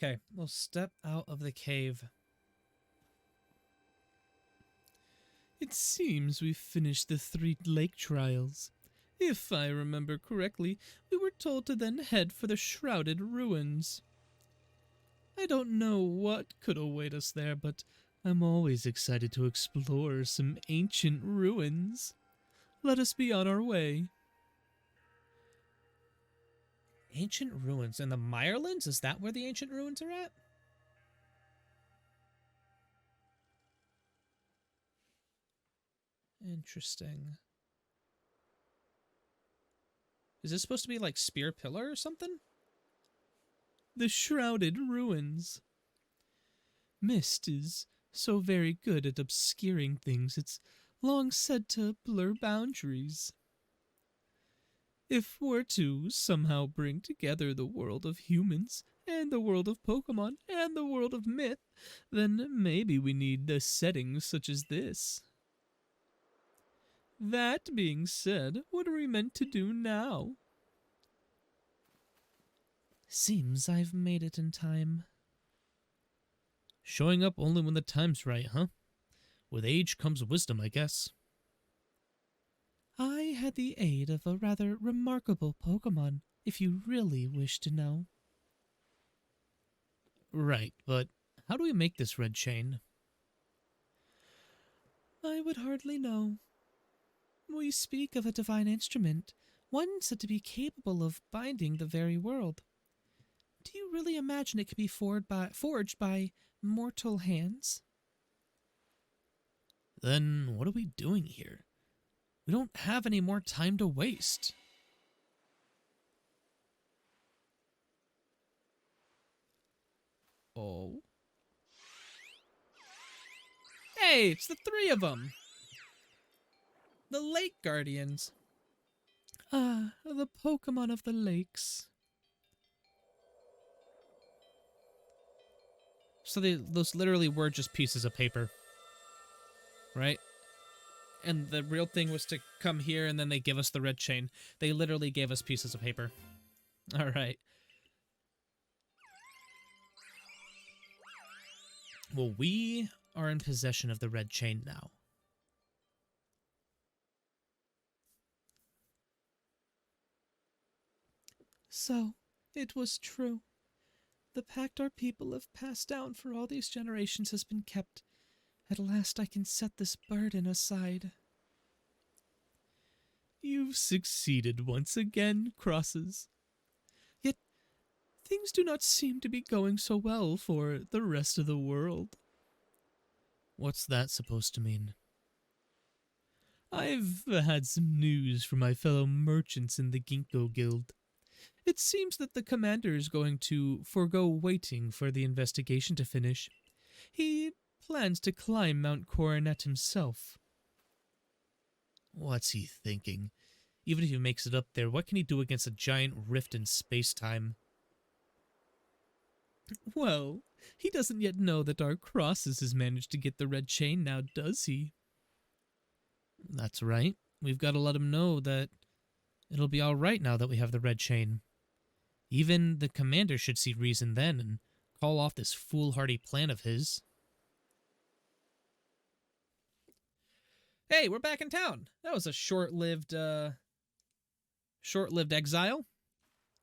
Okay, we'll step out of the cave. It seems we've finished the 3 lake trials. If I remember correctly, we were told to then head for the Shrouded Ruins. I don't know what could await us there, but I'm always excited to explore some ancient ruins. Let us be on our way. Ancient ruins in the Mirelands? Is that where the ancient ruins are at? Interesting. Is this supposed to be like Spear Pillar or something? The Shrouded Ruins. Mist is so very good at obscuring things, it's long said to blur boundaries. If we're to somehow bring together the world of humans and the world of Pokemon and the world of myth, then maybe we need a setting such as this. That being said, what are we meant to do now? Seems I've made it in time. Showing up only when the time's right, huh? With age comes wisdom, I guess. I had the aid of a rather remarkable Pokemon, if you really wish to know. Right, but how do we make this red chain? I would hardly know. We speak of a divine instrument, one said to be capable of binding the very world. Do you really imagine it could be forged by mortal hands? Then what are we doing here? We don't have any more time to waste. Oh. Hey, it's the 3 of them! The Lake Guardians. Ah, the Pokemon of the lakes. So those literally were just pieces of paper. Right? And the real thing was to come here and then they give us the red chain. They literally gave us pieces of paper. Alright. Well, we are in possession of the red chain now. So, it was true. The pact our people have passed down for all these generations has been kept. At last I can set this burden aside. You've succeeded once again, Crosses. Yet, things do not seem to be going so well for the rest of the world. What's that supposed to mean? I've had some news from my fellow merchants in the Ginkgo Guild. It seems that the commander is going to forego waiting for the investigation to finish. He plans to climb Mount Coronet himself. What's he thinking? Even if he makes it up there, what can he do against a giant rift in space-time? Well, he doesn't yet know that our Crosses has managed to get the red chain now, does he? That's right. We've got to let him know that it'll be all right now that we have the red chain. Even the commander should see reason then and call off this foolhardy plan of his. Hey, we're back in town. That was a short-lived exile.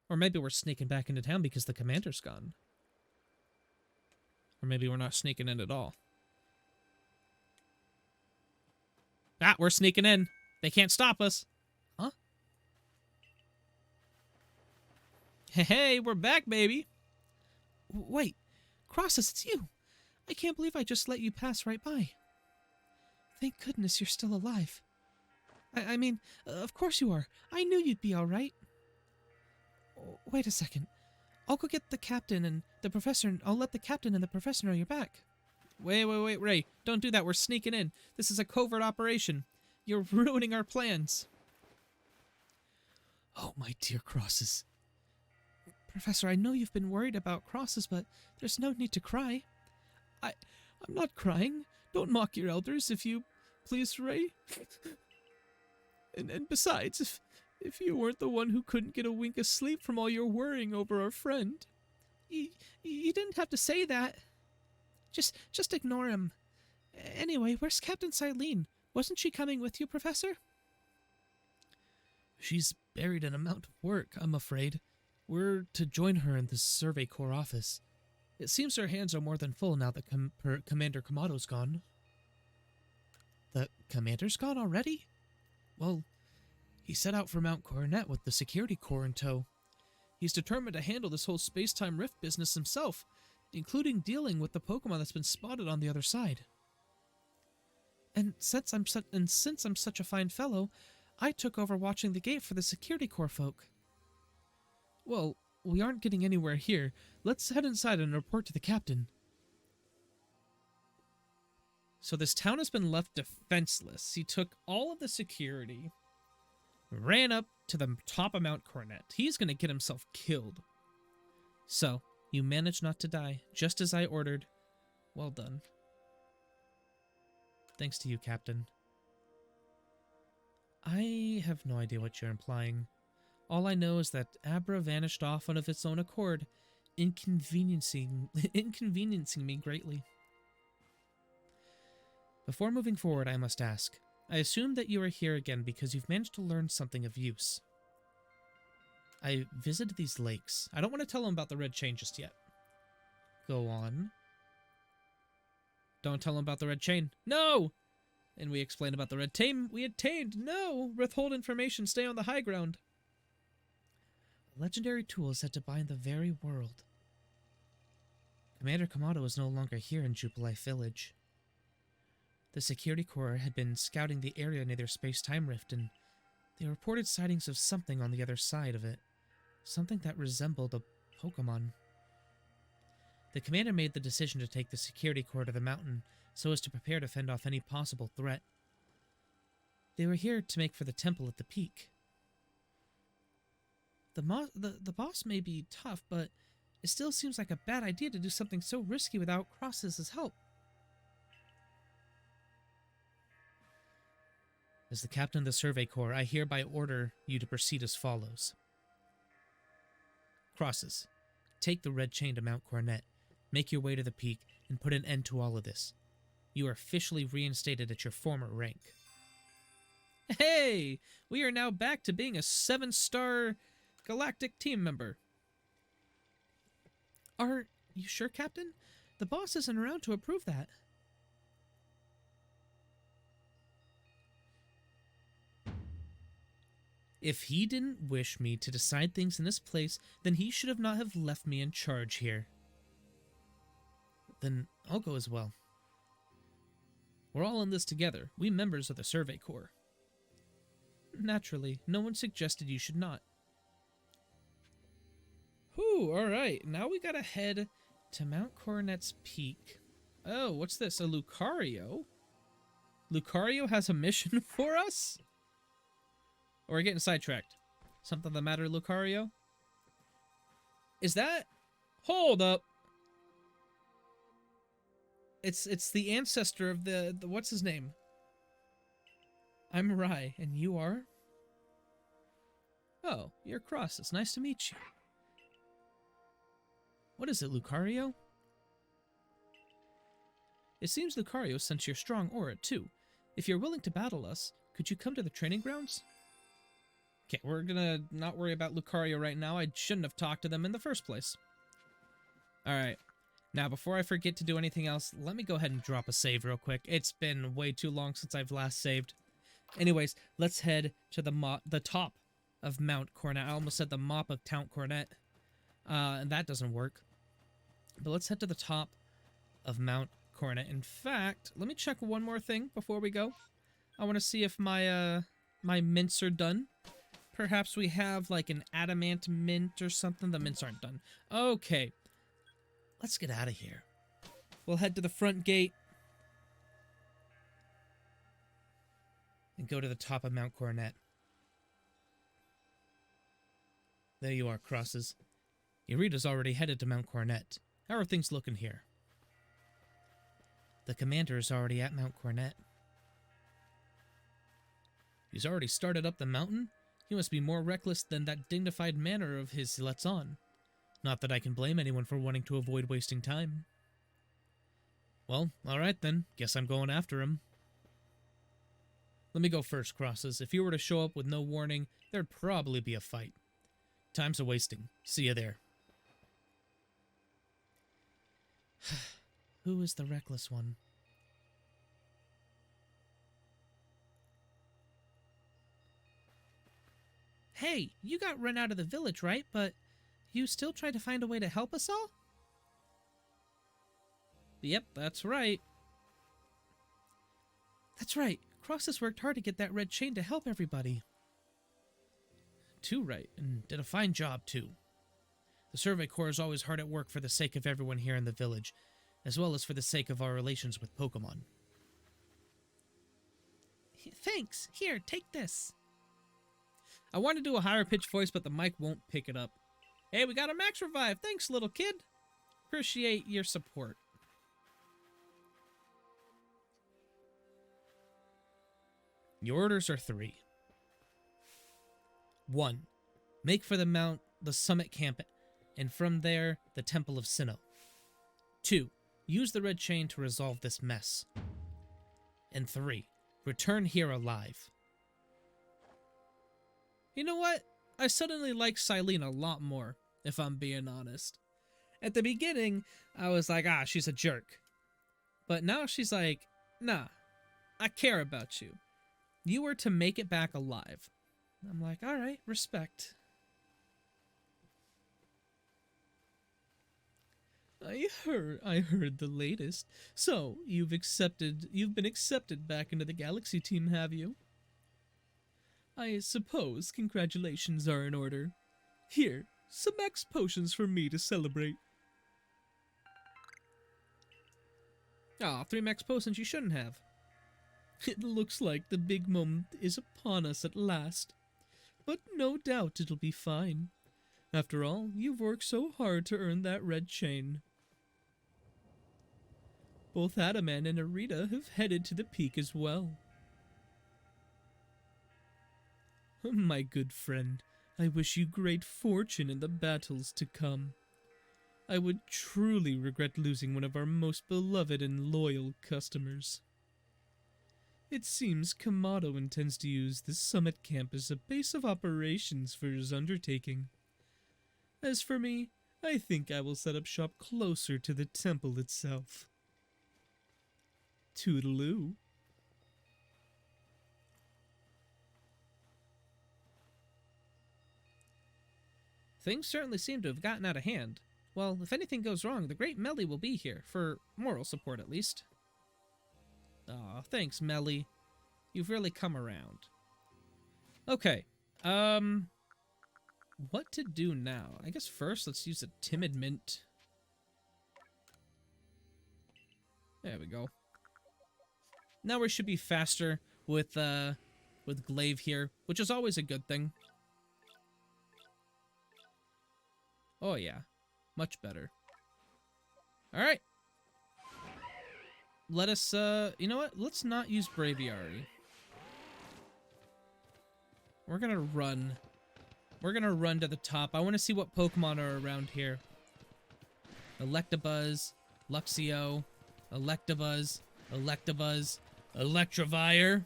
Or maybe we're sneaking back into town because the commander's gone. Or maybe we're not sneaking in at all. Ah, we're sneaking in. They can't stop us. Huh? Hey, we're back, baby. Wait, Crosses, it's you. I can't believe I just let you pass right by. Thank goodness you're still alive. I mean, of course you are. I knew you'd be all right. Wait a second. I'll go get the captain and the professor, and I'll let the captain and the professor know you're back. Wait, Ray. Don't do that. We're sneaking in. This is a covert operation. You're ruining our plans. Oh, my dear Crosses. Professor, I know you've been worried about Crosses, but there's no need to cry. I'm not crying. Don't mock your elders, if you please, Ray. and besides, if you weren't the one who couldn't get a wink of sleep from all your worrying over our friend, You didn't have to say that. Just ignore him. Anyway, where's Captain Silene? Wasn't she coming with you, Professor? She's buried in a mountain of work, I'm afraid. We're to join her in the Survey Corps office. It seems her hands are more than full now that Commander Kamado's gone. The Commander's gone already? Well, he set out for Mount Coronet with the Security Corps in tow. He's determined to handle this whole space-time rift business himself, including dealing with the Pokemon that's been spotted on the other side. And since I'm such a fine fellow, I took over watching the gate for the Security Corps folk. Well, we aren't getting anywhere here. Let's head inside and report to the captain. So this town has been left defenseless. He took all of the security, ran up to the top of Mount Coronet. He's going to get himself killed. So, you managed not to die, just as I ordered. Well done. Thanks to you, Captain. I have no idea what you're implying. All I know is that Abra vanished off of its own accord, inconveniencing me greatly. Before moving forward, I must ask. I assume that you are here again because you've managed to learn something of use. I visited these lakes. I don't want to tell him about the red chain just yet. Go on. Don't tell him about the red chain. No! And we explain about the red chain we attained. No! Withhold information. Stay on the high ground. A legendary tool is said to bind the very world. Commander Kamado is no longer here in Jubilife Village. The Security Corps had been scouting the area near their space-time rift, and they reported sightings of something on the other side of it. Something that resembled a Pokemon. The commander made the decision to take the Security Corps to the mountain so as to prepare to fend off any possible threat. They were here to make for the temple at the peak. The boss may be tough, but it still seems like a bad idea to do something so risky without Crosses' help. As the captain of the Survey Corps, I hereby order you to proceed as follows. Crosses, take the red chain to Mount Coronet, make your way to the peak, and put an end to all of this. You are officially reinstated at your former rank. Hey! We are now back to being a 7-star galactic team member. Are you sure, Captain? The boss isn't around to approve that. If he didn't wish me to decide things in this place, then he should have not have left me in charge here. Then I'll go as well. We're all in this together, we members of the Survey Corps. Naturally, no one suggested you should not. Whew, alright, now we gotta head to Mount Coronet's peak. Oh, what's this, a Lucario? Lucario has a mission for us? Or we're getting sidetracked. Something the matter, Lucario? Is that... Hold up! It's the ancestor of the what's his name? I'm Rai, and you are? Oh, you're Crosses. Nice to meet you. What is it, Lucario? It seems Lucario sensed your strong aura, too. If you're willing to battle us, could you come to the training grounds? Okay, we're gonna not worry about Lucario right now. I shouldn't have talked to them in the first place. Alright. Now, before I forget to do anything else, let me go ahead and drop a save real quick. It's been way too long since I've last saved. Anyways, let's head to the top of Mount Coronet. I almost said the mop of Mount Coronet. And that doesn't work. But let's head to the top of Mount Coronet. In fact, let me check one more thing before we go. I want to see if my my mints are done. Perhaps we have like an adamant mint or something. The mints aren't done. Okay. Let's get out of here. We'll head to the front gate and go to the top of Mount Coronet. There you are, Crosses. Eureka's already headed to Mount Coronet. How are things looking here? The commander is already at Mount Coronet. He's already started up the mountain? He must be more reckless than that dignified manner of his he lets on. Not that I can blame anyone for wanting to avoid wasting time. Well, alright then. Guess I'm going after him. Let me go first, Crosses. If you were to show up with no warning, there'd probably be a fight. Time's a-wasting. See you there. Who is the reckless one? Hey, you got run out of the village, right? But you still tried to find a way to help us all? Yep, that's right. That's right. Crosses worked hard to get that red chain to help everybody. Too right, and did a fine job, too. The Survey Corps is always hard at work for the sake of everyone here in the village, as well as for the sake of our relations with Pokemon. Thanks. Here, take this. I want to do a higher pitched voice, but the mic won't pick it up. Hey, we got a max revive. Thanks, little kid. Appreciate your support. Your orders are 3. 1. Make for the summit camp, and from there, the Temple of Sinnoh. 2. Use the red chain to resolve this mess. And 3. Return here alive. You know what? I suddenly like Silene a lot more, if I'm being honest. At the beginning, I was like, she's a jerk. But now she's like, nah, I care about you. You were to make it back alive. I'm like, alright, respect. I heard the latest. So, you've been accepted back into the Galaxy team, have you? I suppose congratulations are in order. Here, some max potions for me to celebrate. 3 max potions you shouldn't have. It looks like the big moment is upon us at last. But no doubt it'll be fine. After all, you've worked so hard to earn that red chain. Both Adaman and Arita have headed to the peak as well. My good friend, I wish you great fortune in the battles to come. I would truly regret losing one of our most beloved and loyal customers. It seems Kamado intends to use this summit camp as a base of operations for his undertaking. As for me, I think I will set up shop closer to the temple itself. Toodaloo. Things certainly seem to have gotten out of hand. Well, if anything goes wrong, the great Melly will be here, for moral support at least. Aw, thanks, Melly. You've really come around. Okay, what to do now? I guess first let's use a Timid Mint. There we go. Now we should be faster with Glaive here, which is always a good thing. Oh yeah, much better. Alright. Let us, you know what? Let's not use Braviary. We're gonna run. We're gonna run to the top. I want to see what Pokemon are around here. Electabuzz, Luxio, Electabuzz, Electivire.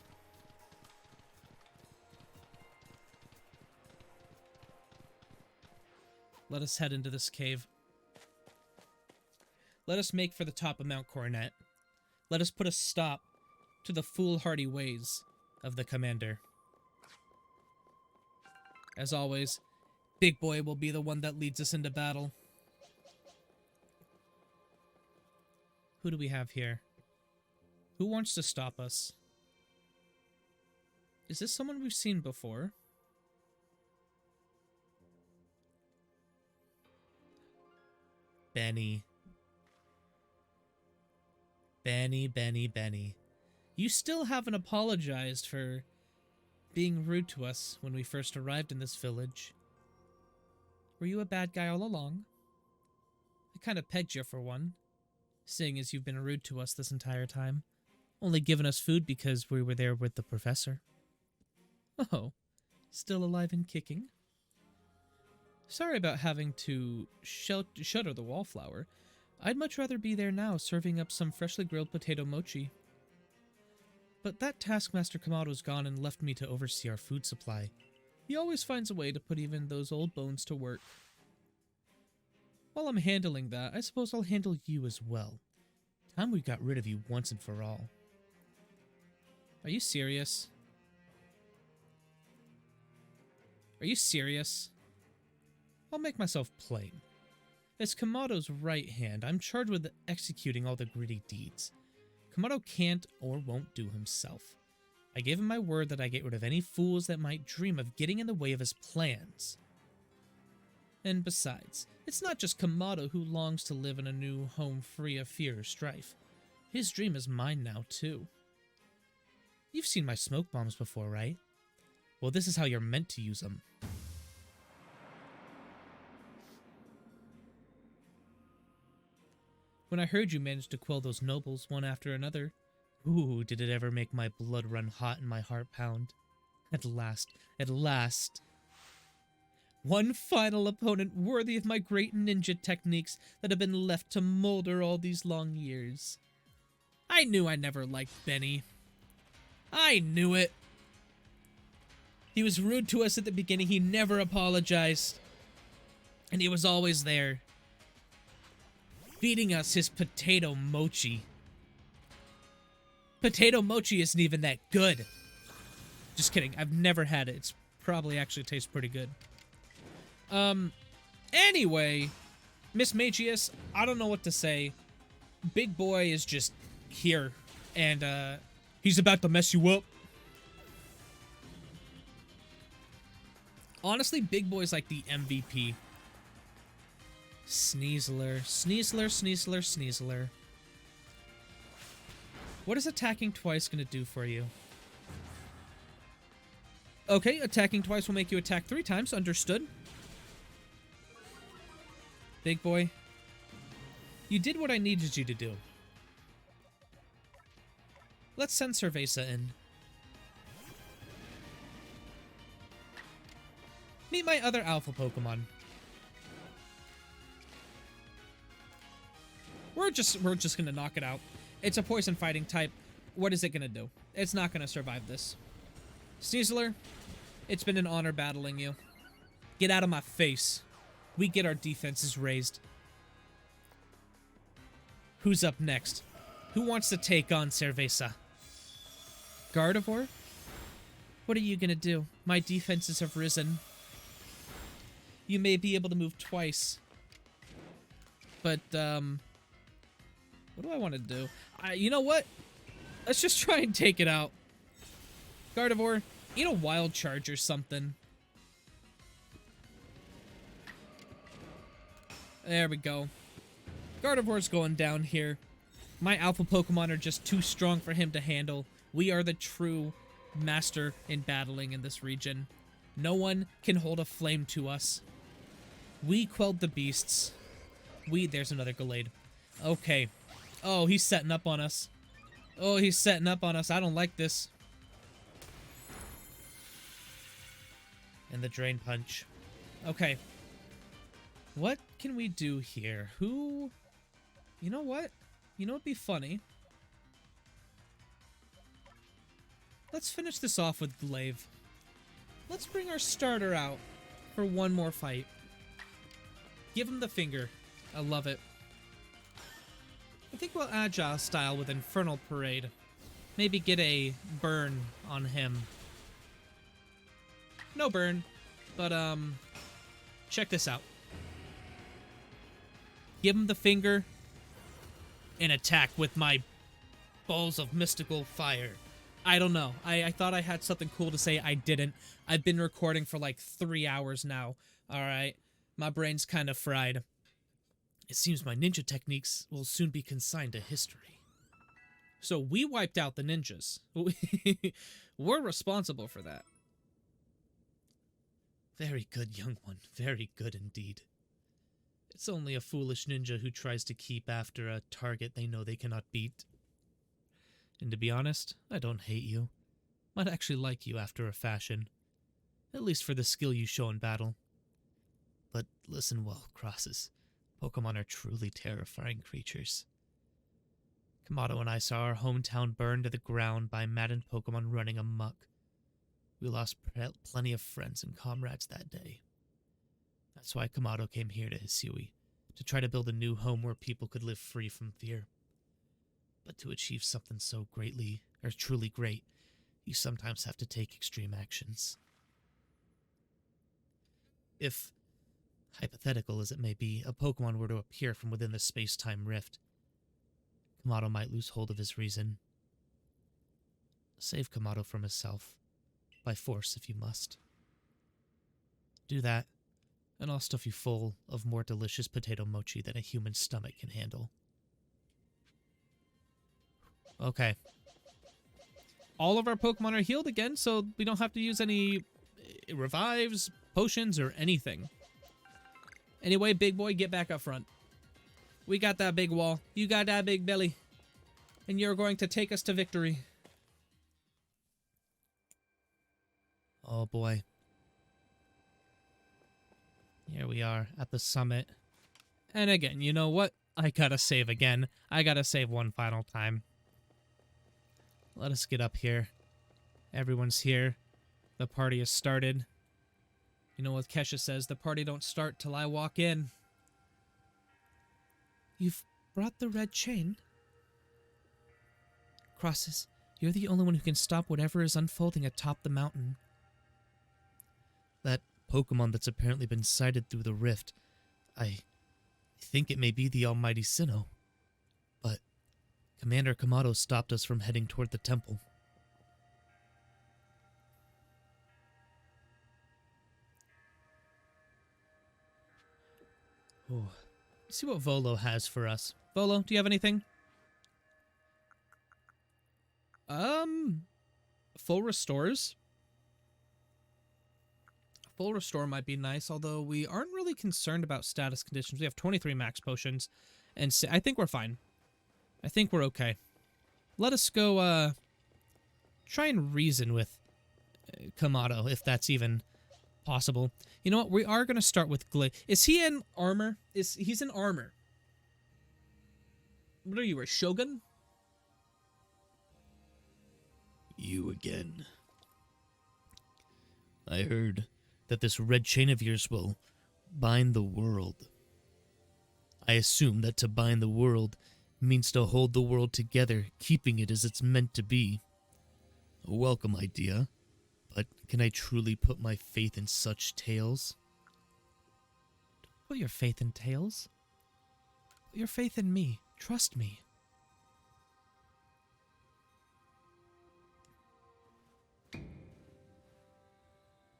Let us head into this cave. Let us make for the top of Mount Coronet. Let us put a stop to the foolhardy ways of the commander. As always, Big Boy will be the one that leads us into battle. Who do we have here? Who wants to stop us? Is this someone we've seen before? Benny. Benny. You still haven't apologized for being rude to us when we first arrived in this village. Were you a bad guy all along? I kind of pegged you for one, seeing as you've been rude to us this entire time, only giving us food because we were there with the professor. Oh, still alive and kicking? Sorry about having to shutter the wallflower. I'd much rather be there now, serving up some freshly grilled potato mochi. But that Taskmaster Kamado's gone and left me to oversee our food supply. He always finds a way to put even those old bones to work. While I'm handling that, I suppose I'll handle you as well. Time we got rid of you once and for all. Are you serious? Are you serious? I'll make myself plain. As Kamado's right hand, I'm charged with executing all the gritty deeds. Kamado can't or won't do himself. I gave him my word that I get rid of any fools that might dream of getting in the way of his plans. And besides, it's not just Kamado who longs to live in a new home free of fear or strife. His dream is mine now, too. You've seen my smoke bombs before, right? Well, this is how you're meant to use them. When I heard you managed to quell those nobles one after another, ooh, did it ever make my blood run hot and my heart pound. At last, at last. One final opponent worthy of my great ninja techniques that have been left to molder all these long years. I knew I never liked Benny. I knew it. He was rude to us at the beginning. He never apologized. And he was always there, feeding us his potato mochi. Potato mochi isn't even that good. Just kidding. I've never had it. It's probably actually tastes pretty good. Anyway, Miss Magius, I don't know what to say. Big Boy is just here, and, he's about to mess you up. Honestly, Big Boy's like the MVP. Sneasler, Sneasler, Sneasler, Sneasler. What is attacking twice gonna do for you? Okay, attacking twice will make you attack 3 times. Understood. Big Boy, you did what I needed you to do. Let's send Cerveza in. Meet my other alpha Pokemon. We're just gonna knock it out. It's a poison fighting type. What is it gonna do? It's not gonna survive this. Sneasler, it's been an honor battling you. Get out of my face. We get our defenses raised. Who's up next? Who wants to take on Cerveza? Gardevoir? What are you gonna do? My defenses have risen. You may be able to move twice. But, what do I want to do? You know what? Let's just try and take it out. Gardevoir, eat a wild charge or something. There we go. Gardevoir's going down here. My alpha Pokemon are just too strong for him to handle. We are the true master in battling in this region. No one can hold a flame to us. We quelled the beasts. There's another Gallade. Okay. Oh, he's setting up on us. Oh, he's setting up on us. I don't like this. And the Drain Punch. Okay. What can we do here? Who... You know what? You know what'd be funny? Let's finish this off with Glaive. Let's bring our starter out for one more fight. Give him the finger. I love it. I think we'll Agile style with Infernal Parade. Maybe get a burn on him. No burn, but check this out. Give him the finger and attack with my balls of mystical fire. I don't know. I thought I had something cool to say. I didn't. I've been recording for like 3 hours now. Alright. My brain's kind of fried. It seems my ninja techniques will soon be consigned to history. So we wiped out the ninjas. We're responsible for that. Very good, young one. Very good indeed. It's only a foolish ninja who tries to keep after a target they know they cannot beat. And to be honest, I don't hate you. Might actually like you after a fashion. At least for the skill you show in battle. But listen well, Crosses. Pokemon are truly terrifying creatures. Kamado and I saw our hometown burned to the ground by maddened Pokemon running amok. We lost plenty of friends and comrades that day. That's why Kamado came here to Hisui, to try to build a new home where people could live free from fear. But to achieve something so truly great, you sometimes have to take extreme actions. If, hypothetical as it may be, a Pokemon were to appear from within the space-time rift, Kamado might lose hold of his reason. Save Kamado from himself, by force if you must. Do that, and I'll stuff you full of more delicious potato mochi than a human stomach can handle. Okay. All of our Pokemon are healed again, so we don't have to use any revives, potions, or anything. Anyway, big boy, get back up front. We got that big wall. You got that big belly. And you're going to take us to victory. Oh boy. Here we are at the summit. And again, you know what? I gotta save again. I gotta save one final time. Let us get up here. Everyone's here. The party has started. You know what Kesha says, the party don't start till I walk in. You've brought the red chain? Crosses, you're the only one who can stop whatever is unfolding atop the mountain. That Pokemon that's apparently been sighted through the rift, I think it may be the almighty Sinnoh. But Commander Kamado stopped us from heading toward the temple. Oh, let's see what Volo has for us. Volo, do you have anything? Full restores. Full restore might be nice, although we aren't really concerned about status conditions. We have 23 max potions, and I think we're fine. I think we're okay. Let us go, try and reason with Kamado, if that's even possible. You know what? We are going to start with Is he in armor? He's in armor. What are you, a Shogun? You again. I heard that this red chain of yours will bind the world. I assume that to bind the world means to hold the world together, keeping it as it's meant to be. A welcome idea, but can I truly put my faith in such tales? Don't put your faith in tales. Put your faith in me. Trust me.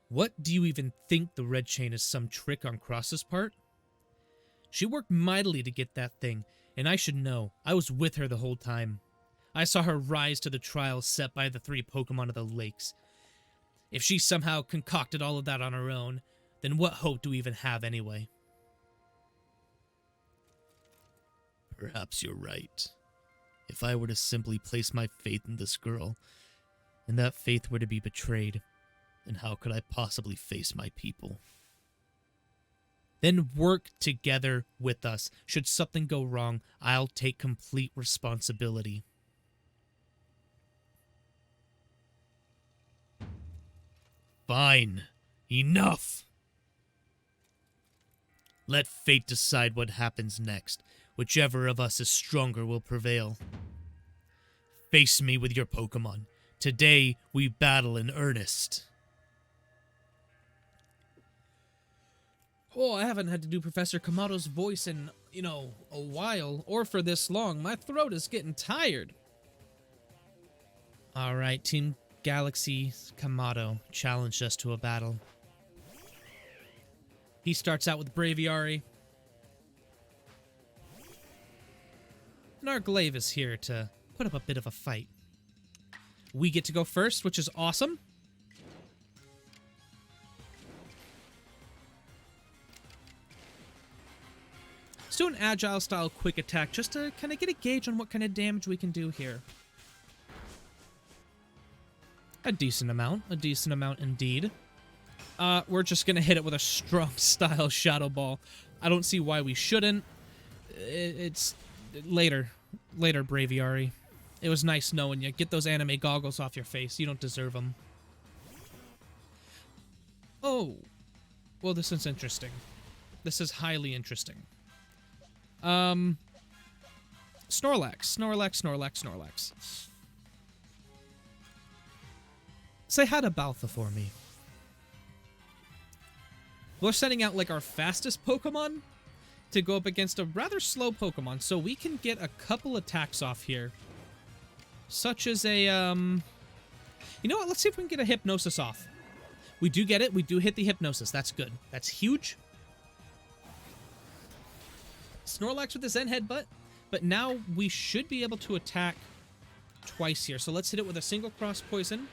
What do you even think the red chain is some trick on Cross's part? She worked mightily to get that thing, and I should know. I was with her the whole time. I saw her rise to the trials set by the 3 Pokemon of the lakes. If she somehow concocted all of that on her own, then what hope do we even have anyway? Perhaps you're right. If I were to simply place my faith in this girl, and that faith were to be betrayed, then how could I possibly face my people? Then work together with us. Should something go wrong, I'll take complete responsibility. Fine. Enough! Let fate decide what happens next. Whichever of us is stronger will prevail. Face me with your Pokemon. Today, we battle in earnest. Oh, I haven't had to do Professor Kamado's voice in, a while, or for this long. My throat is getting tired. Alright, Team Galaxy Kamado challenged us to a battle. He starts out with Braviary. And our Glaive is here to put up a bit of a fight. We get to go first, which is awesome. Let's do an agile style quick attack just to kind of get a gauge on what kind of damage we can do here. A decent amount indeed. We're just gonna hit it with a strong style Shadow Ball. I don't see why we shouldn't. It's later. Later, Braviary. It was nice knowing you. Get those anime goggles off your face. You don't deserve them. Oh. Well, this is interesting. This is highly interesting. Snorlax. Snorlax, Snorlax, Snorlax. Say hi to Baltha for me. We're sending out, like, our fastest Pokemon to go up against a rather slow Pokemon, so we can get a couple attacks off here. Such as a, You know what? Let's see if we can get a Hypnosis off. We do get it. We do hit the Hypnosis. That's good. That's huge. Snorlax with the Zen Headbutt. But now we should be able to attack twice here. So let's hit it with a single Cross Poison.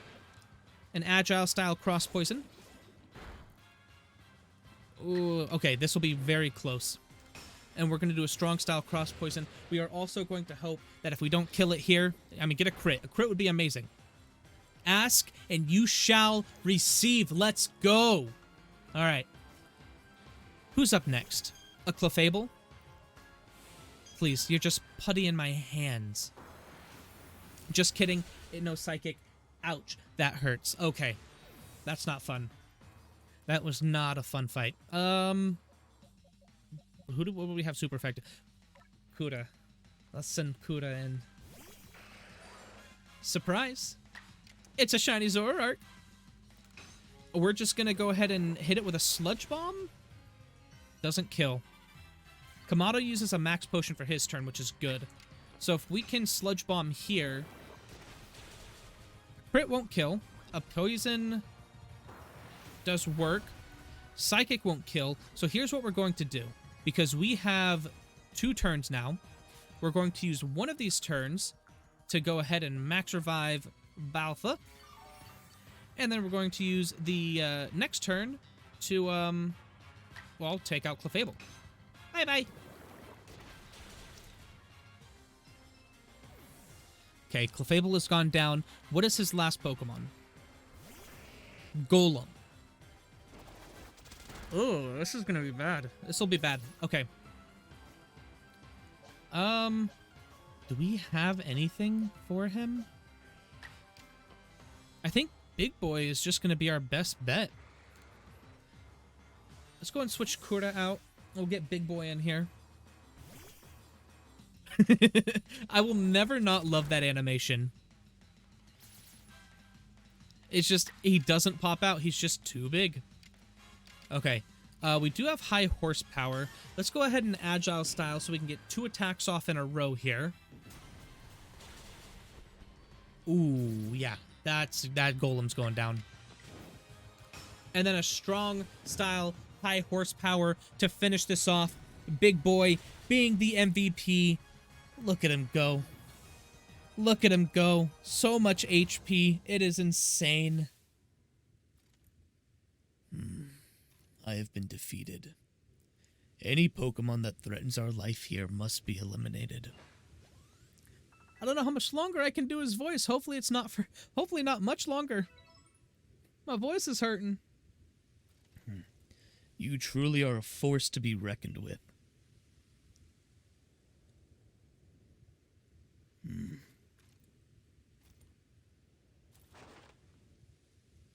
An Agile-style Cross Poison. Ooh, okay, this will be very close. And we're going to do a strong style Cross Poison. We are also going to hope that if we don't kill it here, I mean, get a crit. A crit would be amazing. Ask and you shall receive. Let's go. All right. Who's up next? A Clefable? Please, you're just putty in my hands. Just kidding. No Psychic. Ouch. That hurts. Okay. That's not fun. That was not a fun fight. What do we have super effective? Kuda. Let's send Kuda in. Surprise. It's a shiny Zoroark. We're just gonna go ahead and hit it with a Sludge Bomb. Doesn't kill. Kamado uses a max potion for his turn, which is good. So if we can Sludge Bomb here, crit won't kill. A poison does work. Psychic won't kill. So here's what we're going to do. Because we have 2 turns now, we're going to use one of these turns to go ahead and max revive Baltha. And then we're going to use the next turn to, well, take out Clefable. Bye-bye. Okay, Clefable has gone down. What is his last Pokemon? Golem. Oh, this is gonna be bad. This will be bad. Okay. Do we have anything for him? I think Big Boy is just gonna be our best bet. Let's go and switch Kura out. We'll get Big Boy in here. I will never not love that animation. It's just, he doesn't pop out. He's just too big. Okay. We do have high horsepower. Let's go ahead and agile style so we can get 2 attacks off in a row here. Ooh, yeah. That golem's going down. And then a strong style, high horsepower to finish this off. Big Boy being the MVP. Look at him go. Look at him go. So much HP. It is insane. I have been defeated. Any Pokemon that threatens our life here must be eliminated. I don't know how much longer I can do his voice. Hopefully it's not for... Hopefully not much longer. My voice is hurting. You truly are a force to be reckoned with.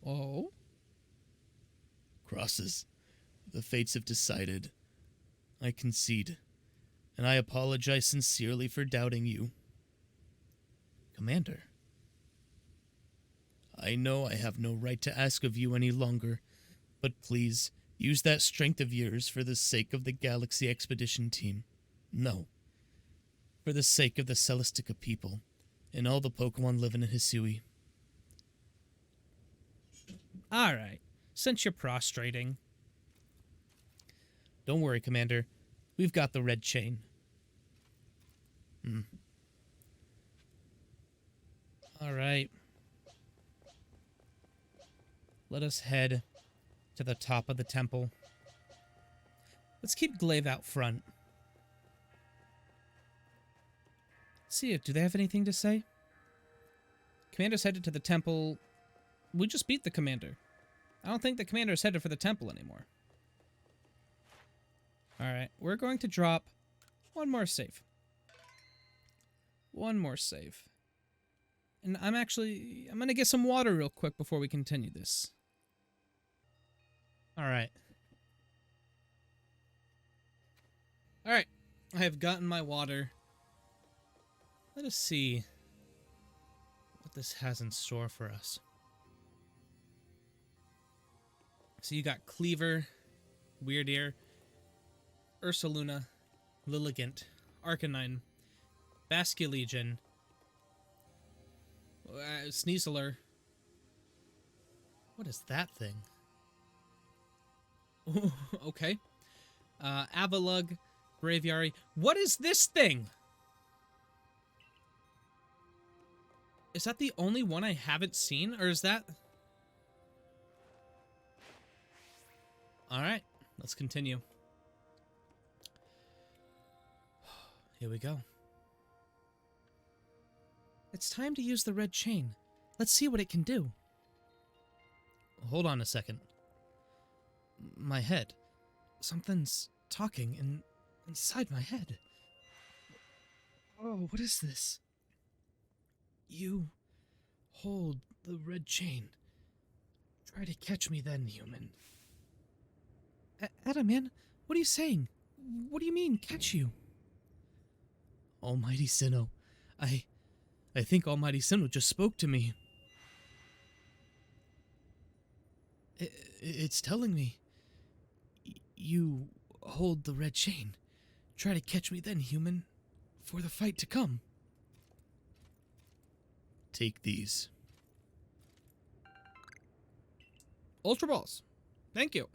Oh? Crosses. The fates have decided. I concede. And I apologize sincerely for doubting you. Commander. I know I have no right to ask of you any longer, but please, use that strength of yours for the sake of the Galaxy Expedition team. No. For the sake of the Celestica people, and all the Pokemon living in Hisui. Alright, since you're prostrating. Don't worry, Commander. We've got the red chain. Alright. Let us head to the top of the temple. Let's keep Glaive out front. See it. Do they have anything to say? Commander's headed to the temple. We just beat the commander. I don't think the commander is headed for the temple anymore. Alright, we're going to drop one more save. One more save. And I'm going to get some water real quick before we continue this. Alright. Alright, I have gotten my water. Let us see what this has in store for us. So you got Cleaver, Weird Ear, Ursaluna, Lilligant, Arcanine, Basculegion, Sneasler. What is that thing? Okay. Avalug, Braviary. What is this thing? Is that the only one I haven't seen, or is that... Alright, let's continue. Here we go. It's time to use the red chain. Let's see what it can do. Hold on a second. My head. Something's talking inside my head. Oh, what is this? You hold the red chain. Try to catch me then, human. Adaman, what are you saying? What do you mean, catch you? Almighty Sinnoh, I think Almighty Sinnoh just spoke to me. It's telling me. You hold the red chain. Try to catch me then, human, for the fight to come. Take these. Ultra Balls. Thank you.